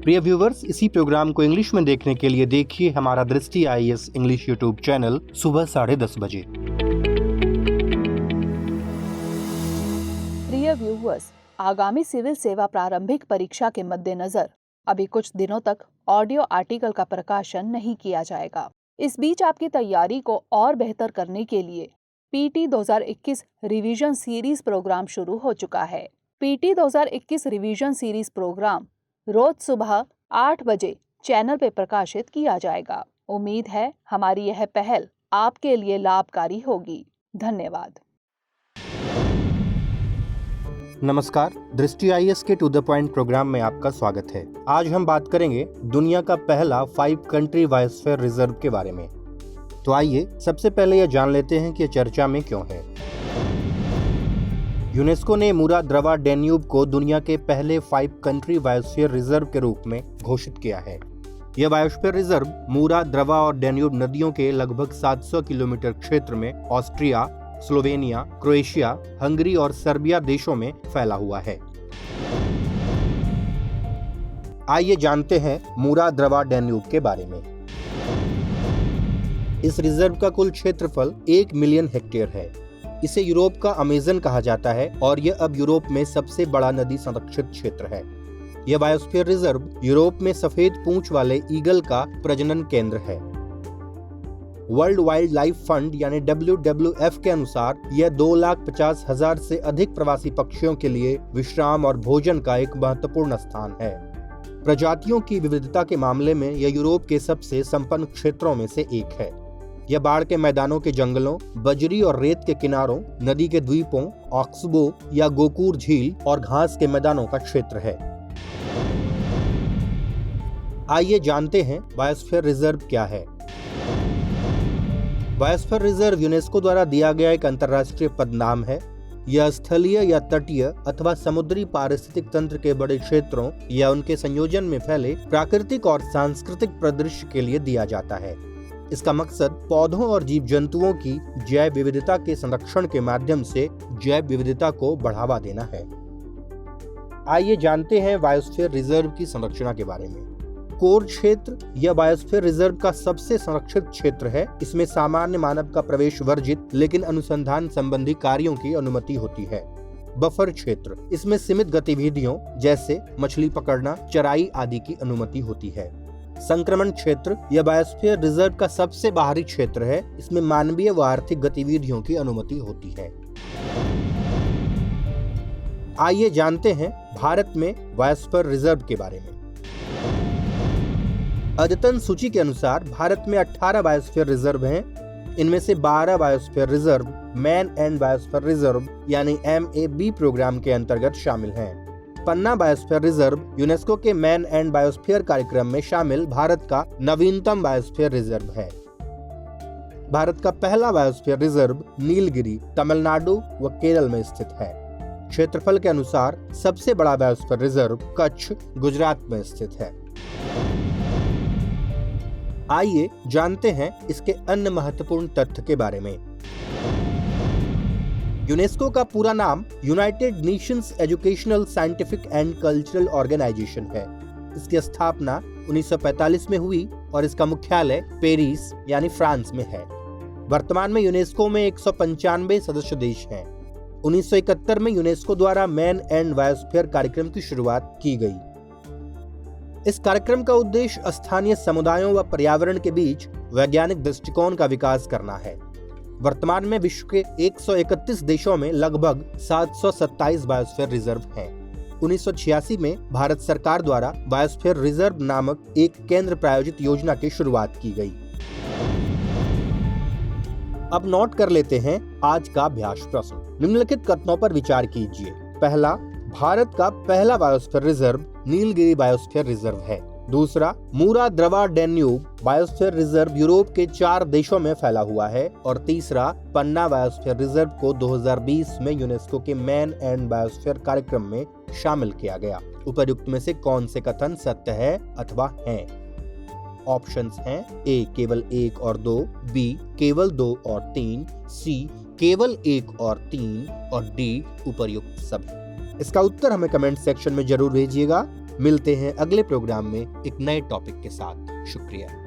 प्रिय व्यूवर्स, इसी प्रोग्राम को इंग्लिश में देखने के लिए देखिए हमारा दृष्टि IAS इंग्लिश यूट्यूब चैनल सुबह 10:30 बजे। प्रिय व्यूवर्स, आगामी सिविल सेवा प्रारंभिक परीक्षा के मद्देनजर अभी कुछ दिनों तक ऑडियो आर्टिकल का प्रकाशन नहीं किया जाएगा। इस बीच आपकी तैयारी को और बेहतर करने के लिए PT 2021 रिवीजन सीरीज प्रोग्राम शुरू हो चुका है। PT 2021 रिवीजन सीरीज प्रोग्राम रोज सुबह 8 बजे चैनल पे प्रकाशित किया जाएगा। उम्मीद है हमारी यह पहल आपके लिए लाभकारी होगी। धन्यवाद। नमस्कार, दृष्टि IAS के टू द पॉइंट प्रोग्राम में आपका स्वागत है। आज हम बात करेंगे दुनिया का पहला 5 कंट्री बायोस्फीयर रिजर्व के बारे में। तो आइए सबसे पहले यह जान लेते हैं कि यह चर्चा में क्यों है। यूनेस्को ने मूरा द्रवा डैन्यूब को दुनिया के पहले 5 कंट्री बायोस्फीयर रिजर्व के रूप में घोषित किया है। यह बायोस्फीयर रिजर्व मूरा, द्रवा और डैन्यूब नदियों के लगभग 700 किलोमीटर क्षेत्र में ऑस्ट्रिया, स्लोवेनिया, क्रोएशिया, हंगरी और सर्बिया देशों में फैला हुआ है। आइए जानते हैं मूरा द्रवा डैन्यूब के बारे में। इस रिजर्व का कुल क्षेत्रफल 1 मिलियन हेक्टेयर है। इसे यूरोप का अमेजन कहा जाता है और यह अब यूरोप में सबसे बड़ा नदी संरक्षित क्षेत्र है। यह बायोस्फीयर रिजर्व यूरोप में सफेद पूंछ वाले ईगल का प्रजनन केंद्र है। वर्ल्ड वाइल्ड लाइफ फंड यानी WWF के अनुसार यह 2,50,000 से अधिक प्रवासी पक्षियों के लिए विश्राम और भोजन का एक महत्वपूर्ण स्थान है। प्रजातियों की विविधता के मामले में यह यूरोप के सबसे संपन्न क्षेत्रों में से एक है। यह बाढ़ के मैदानों के जंगलों, बजरी और रेत के किनारों, नदी के द्वीपों, ऑक्सबो या गोकूर झील और घास के मैदानों का क्षेत्र है। आइए जानते हैं बायोस्फीयर रिजर्व क्या है। बायोस्फीयर रिजर्व यूनेस्को द्वारा दिया गया एक अंतर्राष्ट्रीय पदनाम है। यह स्थलीय या तटीय अथवा समुद्री पारिस्थितिक तंत्र के बड़े क्षेत्रों या उनके संयोजन में फैले प्राकृतिक और सांस्कृतिक परिदृश्य के लिए दिया जाता है। इसका मकसद पौधों और जीव जंतुओं की जैव विविधता के संरक्षण के माध्यम से जैव विविधता को बढ़ावा देना है। आइए जानते हैं बायोस्फीयर रिजर्व की संरचना के बारे में। कोर क्षेत्र यह बायोस्फीयर रिजर्व का सबसे संरक्षित क्षेत्र है। इसमें सामान्य मानव का प्रवेश वर्जित, लेकिन अनुसंधान संबंधी कार्यों की अनुमति होती है। बफर क्षेत्र, इसमें सीमित गतिविधियों जैसे मछली पकड़ना, चराई आदि की अनुमति होती है। संक्रमण क्षेत्र यह बायोस्फीयर रिजर्व का सबसे बाहरी क्षेत्र है। इसमें मानवीय व आर्थिक गतिविधियों की अनुमति होती है। आइए जानते हैं भारत में बायोस्फीयर रिजर्व के बारे में। अद्यतन सूची के अनुसार भारत में 18 बायोस्फीयर रिजर्व हैं। इनमें से 12 biosphere reserve man and biosphere reserve यानी MAB प्रोग्राम के अंतर्गत शामिल हैं। पन्ना बायोस्फीयर रिजर्व यूनेस्को के मैन एंड बायोस्फीयर कार्यक्रम में शामिल भारत का नवीनतम बायोस्फीयर रिजर्व है। भारत का पहला बायोस्फीयर रिजर्व नीलगिरी, तमिलनाडु व केरल में स्थित है। क्षेत्रफल के अनुसार सबसे बड़ा बायोस्फीयर रिजर्व कच्छ, गुजरात में स्थित है। आइए जानते हैं इसके अन्य महत्वपूर्ण तथ्य के बारे में। यूनेस्को का पूरा नाम United Nations Educational, Scientific and Cultural Organization है। इसकी स्थापना 1945 में हुई और इसका मुख्यालय पेरिस यानी फ्रांस में है। वर्तमान में यूनेस्को में 195 सदस्य देश हैं। 1971 में यूनेस्को द्वारा मैन एंड बायोस्फीयर कार्यक्रम की शुरुआत की गई। इस कार्यक्रम का उद्देश्य स्थानीय समुदायों व पर्यावरण के बीच वैज्ञानिक दृष्टिकोण का विकास करना है। वर्तमान में विश्व के 131 देशों में लगभग 727 बायोस्फीयर रिजर्व हैं। 1986 में भारत सरकार द्वारा बायोस्फीयर रिजर्व नामक एक केंद्र प्रायोजित योजना की शुरुआत की गई। अब नोट कर लेते हैं आज का अभ्यास प्रश्न। निम्नलिखित कथनों पर विचार कीजिए। पहला, भारत का पहला biosphere reserve Nilgiri biosphere reserve है। दूसरा, मूरा द्रवा डैन्यूब बायोस्फीयर रिजर्व यूरोप के 4 देशों में फैला हुआ है। और तीसरा, पन्ना बायोस्फीयर रिजर्व को 2020 में यूनेस्को के मैन एंड बायोस्फीयर कार्यक्रम में शामिल किया गया। उपर्युक्त में से कौन से कथन सत्य है अथवा हैं? ऑप्शंस हैं A केवल 1 और 2, B केवल 2 और 3, C केवल 1 और 3 और D उपर्युक्त सभी। इसका उत्तर हमें कमेंट सेक्शन में जरूर भेजिएगा। मिलते हैं अगले प्रोग्राम में एक नए टॉपिक के साथ। शुक्रिया।